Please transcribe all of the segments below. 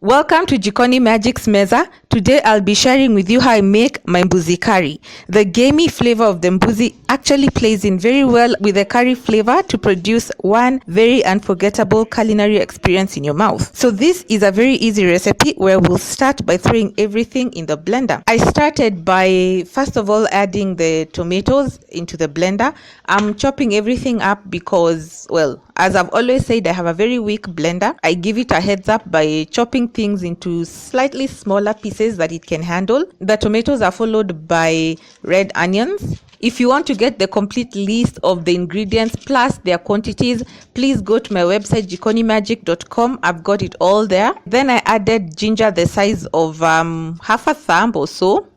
Welcome to Jikonimagic's Meza. Today I'll be sharing with you how I make my Mbuzi curry. The gamey flavor of the Mbuzi actually plays in very well with the curry flavor to produce one very unforgettable culinary experience in your mouth. So this is a very easy recipe where we'll start by throwing everything in the blender. I started by first of all adding the tomatoes into the blender. I'm chopping everything up because, well, as I've always said, I have a very weak blender. I give it a heads up by chopping things into slightly smaller pieces that it can handle. The tomatoes are followed by red onions. If you want to get the complete list of the ingredients plus their quantities, please go to my website jikonimagic.com. I've got it all there. Then I added ginger the size of half a thumb or so.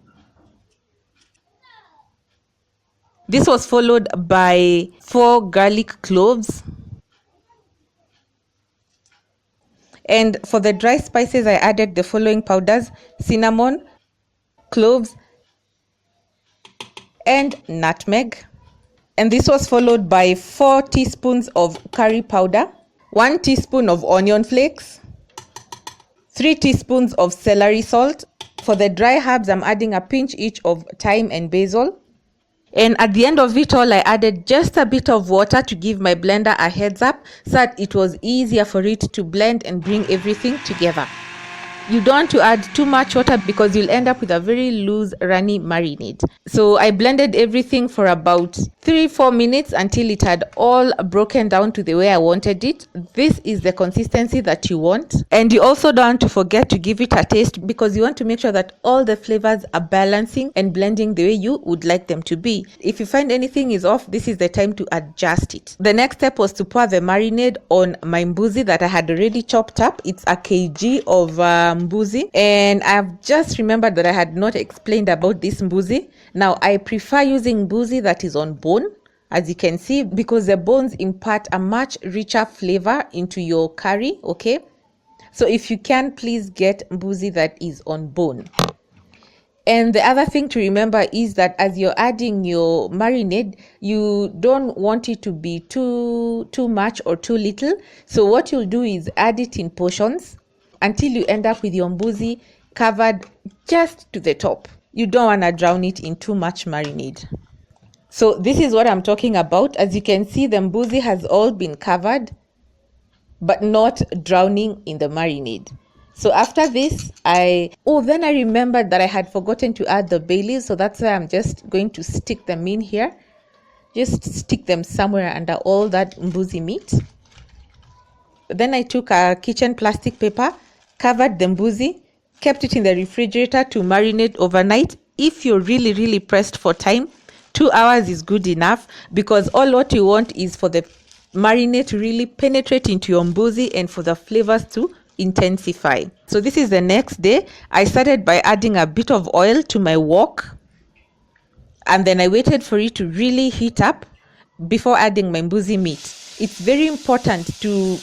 This was followed by 4 garlic cloves. And for the dry spices, I added the following powders: cinnamon, cloves, and nutmeg. And this was followed by 4 teaspoons of curry powder, 1 teaspoon of onion flakes, 3 teaspoons of celery salt. For the dry herbs, I'm adding a pinch each of thyme and basil. And at the end of it all, I added just a bit of water to give my blender a heads up so that it was easier for it to blend and bring everything together. You don't want to add too much water because you'll end up with a very loose, runny marinade. So I blended everything for about 3-4 minutes until it had all broken down to the way I wanted it. This is the consistency that you want. And you also don't want to forget to give it a taste because you want to make sure that all the flavors are balancing and blending the way you would like them to be. If you find anything is off, this is the time to adjust it. The next step was to pour the marinade on my Mbuzi that I had already chopped up. It's a kg of Mbuzi, and I've just remembered that I had not explained about this Mbuzi. Now I prefer using Mbuzi that is on bone, as you can see, because the bones impart a much richer flavor into your curry. Okay, so if you can, please get Mbuzi that is on bone. And the other thing to remember is that as you're adding your marinade, you don't want it to be too much or too little. So what you'll do is add it in portions until you end up with your Mbuzi covered just to the top. You don't want to drown it in too much marinade. So this is what I'm talking about. As you can see, the Mbuzi has all been covered, but not drowning in the marinade. So after this, then I remembered that I had forgotten to add the bay leaves. So that's why I'm just going to stick them in here. Just stick them somewhere under all that Mbuzi meat. Then I took a kitchen plastic paper, covered the Mbuzi, kept it in the refrigerator to marinate overnight. If you're really pressed for time, 2 hours is good enough, because all what you want is for the marinade to really penetrate into your Mbuzi and for the flavors to intensify. So this is the next day. I started by adding a bit of oil to my wok, and then I waited for it to really heat up before adding my Mbuzi meat. It's very important to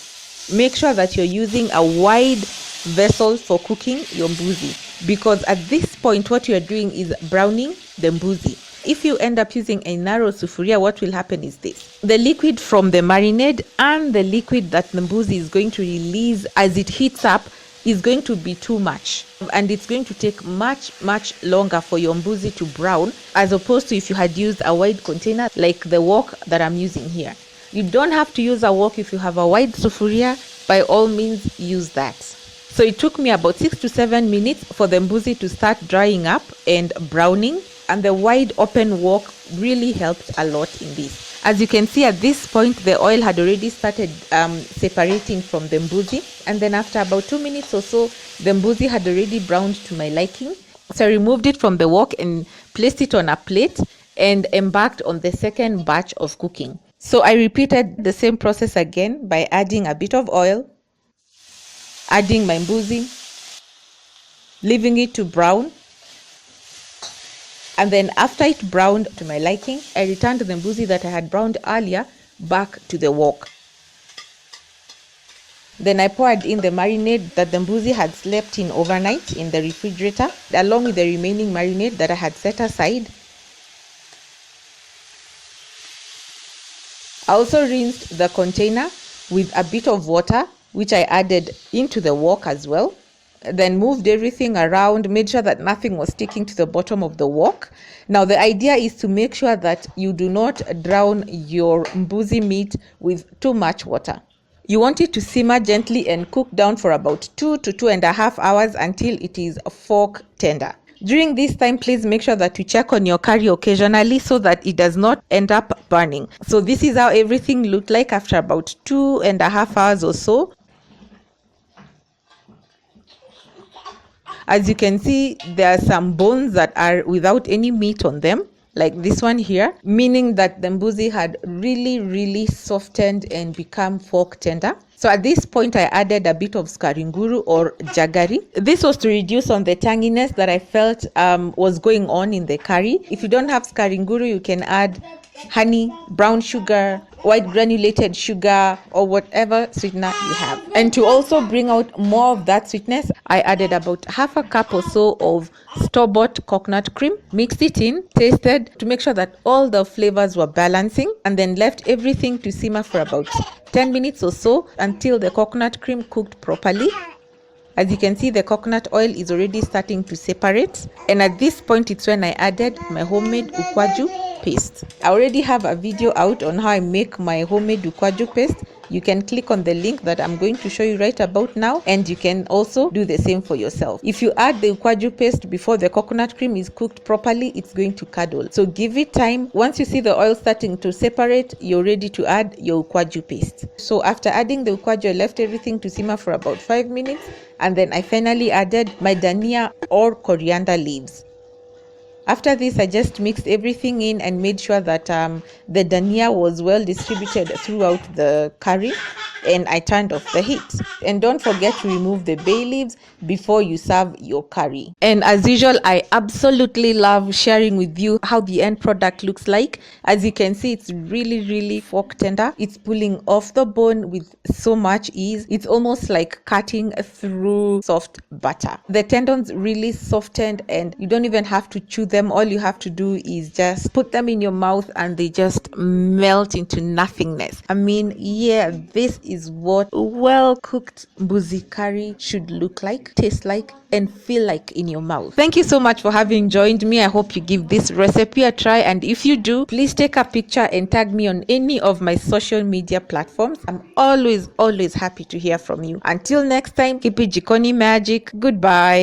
make sure that you're using a wide vessel for cooking your Mbuzi, because at this point what you're doing is browning the Mbuzi. If you end up using a narrow sufuria, what will happen is this: the liquid from the marinade and the liquid that the Mbuzi is going to release as it heats up is going to be too much, and it's going to take much longer for your Mbuzi to brown, as opposed to if you had used a wide container like the wok that I'm using here. You don't have to use a wok. If you have a wide sufuria, by all means use that. So it took me about 6 to 7 minutes for the Mbuzi to start drying up and browning, and the wide open wok really helped a lot in this. As you can see, at this point the oil had already started separating from the Mbuzi, and then after about 2 minutes or so, the Mbuzi had already browned to my liking. So I removed it from the wok and placed it on a plate and embarked on the second batch of cooking. So I repeated the same process again by adding a bit of oil, adding my Mbuzi, leaving it to brown, and then after it browned to my liking, I returned the Mbuzi that I had browned earlier back to the wok. Then I poured in the marinade that the Mbuzi had slept in overnight in the refrigerator, along with the remaining marinade that I had set aside. I also rinsed the container with a bit of water, which I added into the wok as well. then moved everything around, made sure that nothing was sticking to the bottom of the wok. Now the idea is to make sure that you do not drown your mbuzi meat with too much water. You want it to simmer gently and cook down for about 2 to 2.5 hours until it is fork tender. During this time, please make sure that you check on your curry occasionally so that it does not end up burning. So this is how everything looked like after about 2.5 hours or so. As you can see, there are some bones that are without any meat on them, like this one here, meaning that the mbuzi had really softened and become fork tender. So at this point, I added a bit of skaringuru or jaggery. This was to reduce on the tanginess that I felt was going on in the curry. If you don't have skaringuru, you can add honey, brown sugar, white granulated sugar, or whatever sweetener you have. And to also bring out more of that sweetness, I added about half a cup or so of store-bought coconut cream, mixed it in, tasted to make sure that all the flavors were balancing, and then left everything to simmer for about 10 minutes or so until the coconut cream cooked properly. As you can see, the coconut oil is already starting to separate, and at this point it's when I added my homemade ukwaju paste. I already have a video out on how I make my homemade ukwaju paste. You can click on the link that I'm going to show you right about now, and you can also do the same for yourself. If you add the ukwaju paste before the coconut cream is cooked properly, it's going to curdle. So give it time. Once you see the oil starting to separate, you're ready to add your ukwaju paste. So after adding the ukwaju, I left everything to simmer for about 5 minutes, and then I finally added my dania or coriander leaves. After this, I just mixed everything in and made sure that the dania was well distributed throughout the curry, and I turned off the heat. And don't forget to remove the bay leaves before you serve your curry. And as usual, I absolutely love sharing with you how the end product looks like. As you can see, it's really fork tender. It's pulling off the bone with so much ease. It's almost like cutting through soft butter. The tendons really softened, and you don't even have to chew them. All you have to do is just put them in your mouth and they just melt into nothingness. I mean, yeah, this is what well cooked mbuzi curry should look like, taste like, and feel like in your mouth. Thank you so much for having joined me. I hope you give this recipe a try, and if you do, please take a picture and tag me on any of my social media platforms. I'm always happy to hear from you. Until next time, keep it Jikonimagic. Goodbye.